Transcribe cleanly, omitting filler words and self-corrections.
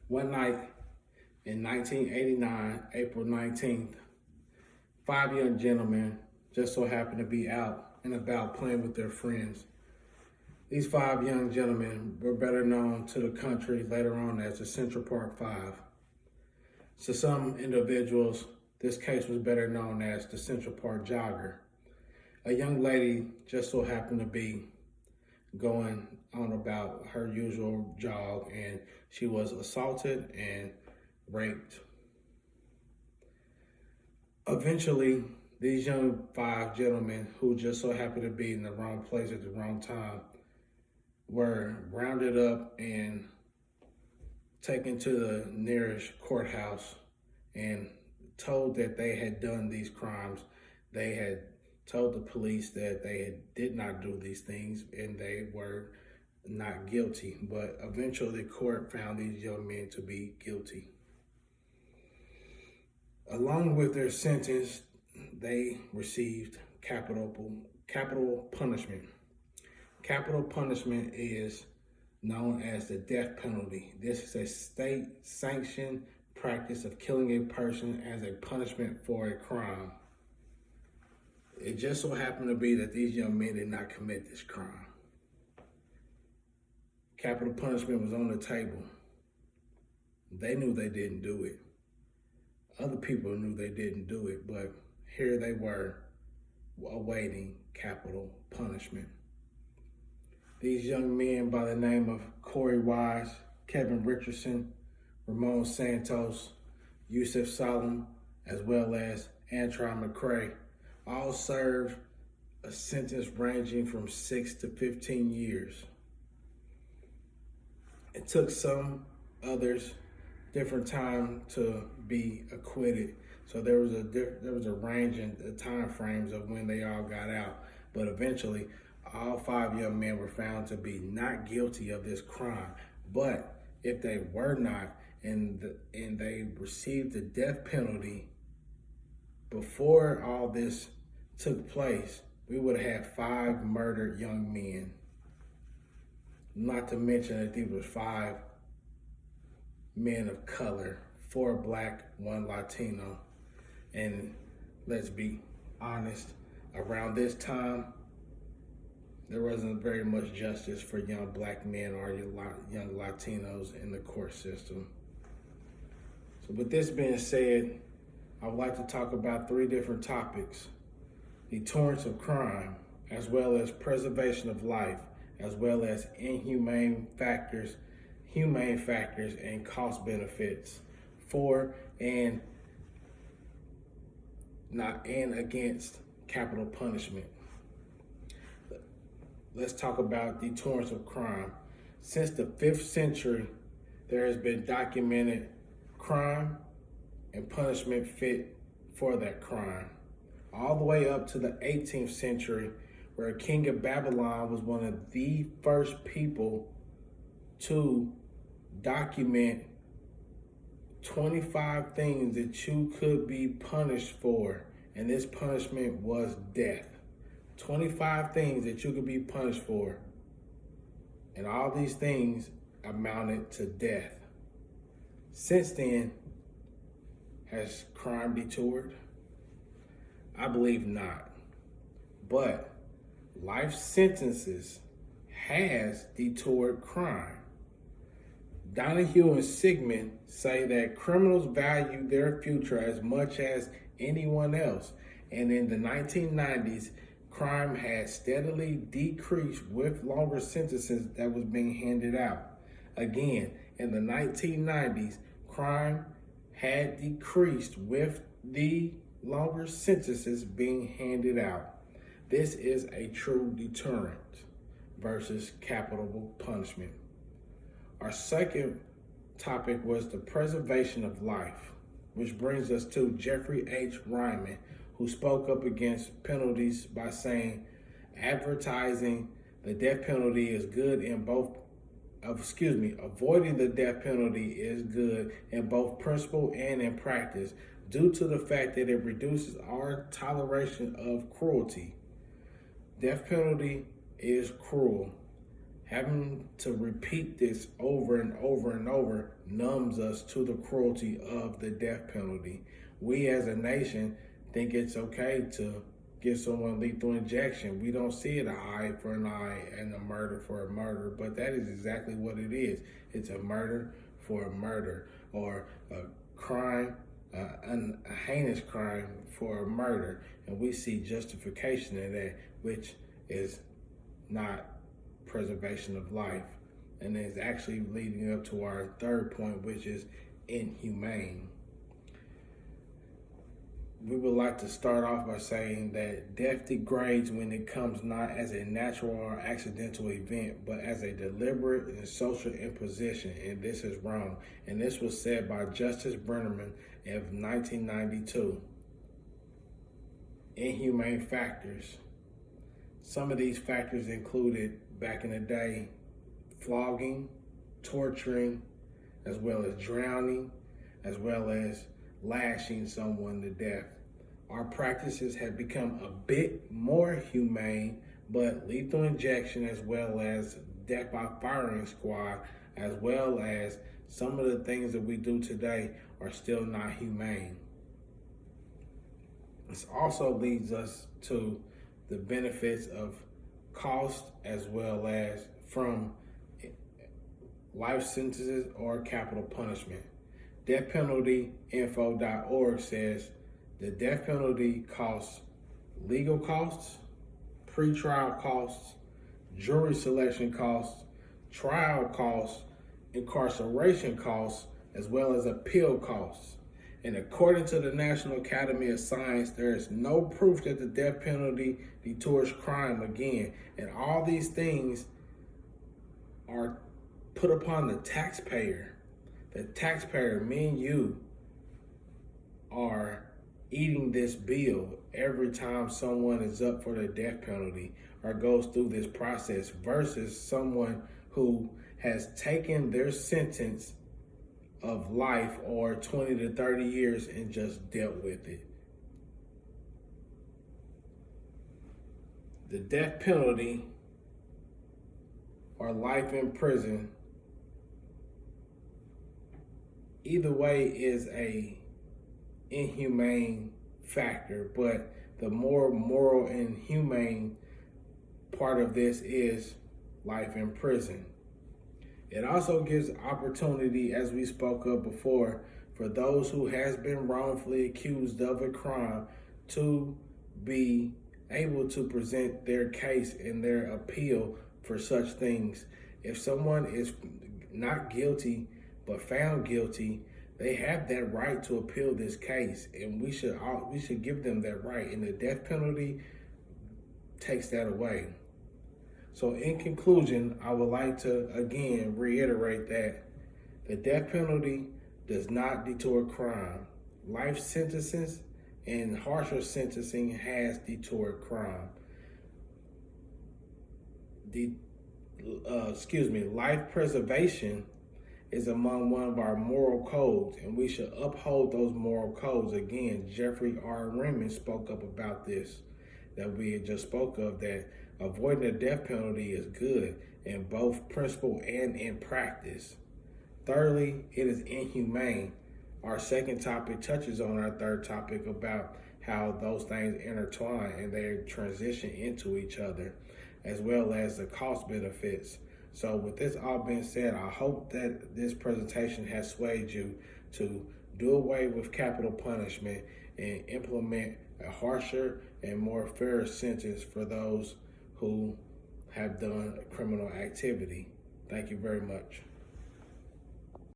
One night in 1989, April 19th, five young gentlemen just so happened to be out and about playing with their friends. These five young gentlemen were better known to the country later on as the Central Park Five. To some individuals, this case was better known as the Central Park Jogger. A young lady just so happened to be going on about her usual jog, and she was assaulted and raped. Eventually, these young five gentlemen who just so happened to be in the wrong place at the wrong time were rounded up and taken to the nearest courthouse and told that they had done these crimes. They had told the police that did not do these things and they were not guilty. But eventually the court found these young men to be guilty. Along with their sentence, they received capital punishment. Capital punishment is known as the death penalty. This is a state-sanctioned practice of killing a person as a punishment for a crime. It just so happened to be that these young men did not commit this crime. Capital punishment was on the table. They knew they didn't do it. Other people knew they didn't do it, but here they were awaiting capital punishment. These young men by the name of Corey Wise, Kevin Richardson, Ramon Santos, Yusuf Salem, as well as Antron McCray, all served a sentence ranging from 6 to 15 years. It took some others different time to be acquitted, so there was a range in the time frames of when they all got out. But eventually, all five young men were found to be not guilty of this crime. But if they were not, and they received the death penalty before all this took place, we would have had five murdered young men. Not to mention that these were five men of color, 4 black, 1 Latino. And let's be honest, around this time, there wasn't very much justice for young black men or young Latinos in the court system. So with this being said, I would like to talk about 3 different topics: deterrence of crime, as well as preservation of life, as well as humane factors, and cost benefits for and against capital punishment. Let's talk about deterrence of crime. Since the 5th century, there has been documented crime and punishment fit for that crime. All the way up to the 18th century, where King of Babylon was one of the first people to document 25 things that you could be punished for, and this punishment was death. 25 things that you could be punished for, and all these things amounted to death. Since then, has crime detoured? I believe not. But life sentences has detoured crime. Donahue and Sigmund say that criminals value their future as much as anyone else. And in the 1990s, crime had steadily decreased with longer sentences that was being handed out. Again, in the 1990s, crime had decreased with the longer sentences being handed out. This is a true deterrent versus capital punishment. Our second topic was the preservation of life, which brings us to Jeffrey H. Ryman, who spoke up against penalties by saying, advertising the death penalty is good in avoiding the death penalty is good in both principle and in practice, due to the fact that it reduces our toleration of cruelty. Death penalty is cruel. Having to repeat this over and over and over numbs us to the cruelty of the death penalty. We as a nation think it's okay to give someone lethal injection. We don't see it an eye for an eye and a murder for a murder, but that is exactly what it is. It's a murder for a murder, or a crime, a heinous crime for a murder. And we see justification in that, which is not preservation of life, and is actually leading up to our third point, which is inhumane. We would like to start off by saying that death degrades when it comes not as a natural or accidental event, but as a deliberate and social imposition, and this is wrong. And this was said by Justice Brenneman of 1992. Inhumane factors. Some of these factors included, back in the day, flogging, torturing, as well as drowning, as well as lashing someone to death. Our practices have become a bit more humane, but lethal injection, as well as death by firing squad, as well as some of the things that we do today, are still not humane. This also leads us to the benefits of cost, as well as from life sentences or capital punishment. DeathPenaltyInfo.org says the death penalty costs legal costs, pretrial costs, jury selection costs, trial costs, incarceration costs, as well as appeal costs. And according to the National Academy of Science, there is no proof that the death penalty deters crime again. And all these things are put upon the taxpayer. The taxpayer, me and you, are eating this bill every time someone is up for the death penalty or goes through this process, versus someone who has taken their sentence of life or 20 to 30 years and just dealt with it. The death penalty or life in prison, either way, is a inhumane factor, but the more moral and humane part of this is life in prison. It also gives opportunity, as we spoke of before, for those who has been wrongfully accused of a crime to be able to present their case and their appeal for such things. If someone is not guilty but found guilty, they have that right to appeal this case, and we should give them that right. And the death penalty takes that away. So in conclusion, I would like to again reiterate that the death penalty does not deter crime. Life sentences and harsher sentencing has deterred crime. Life preservation is among one of our moral codes, and we should uphold those moral codes. Again, Jeffrey R. Remen spoke up about this that we had just spoke of, that avoiding the death penalty is good in both principle and in practice. Thirdly, it is inhumane. Our second topic touches on our third topic about how those things intertwine and they transition into each other, as well as the cost benefits. So with this all being said, I hope that this presentation has swayed you to do away with capital punishment and implement a harsher and more fair sentence for those who have done criminal activity. Thank you very much.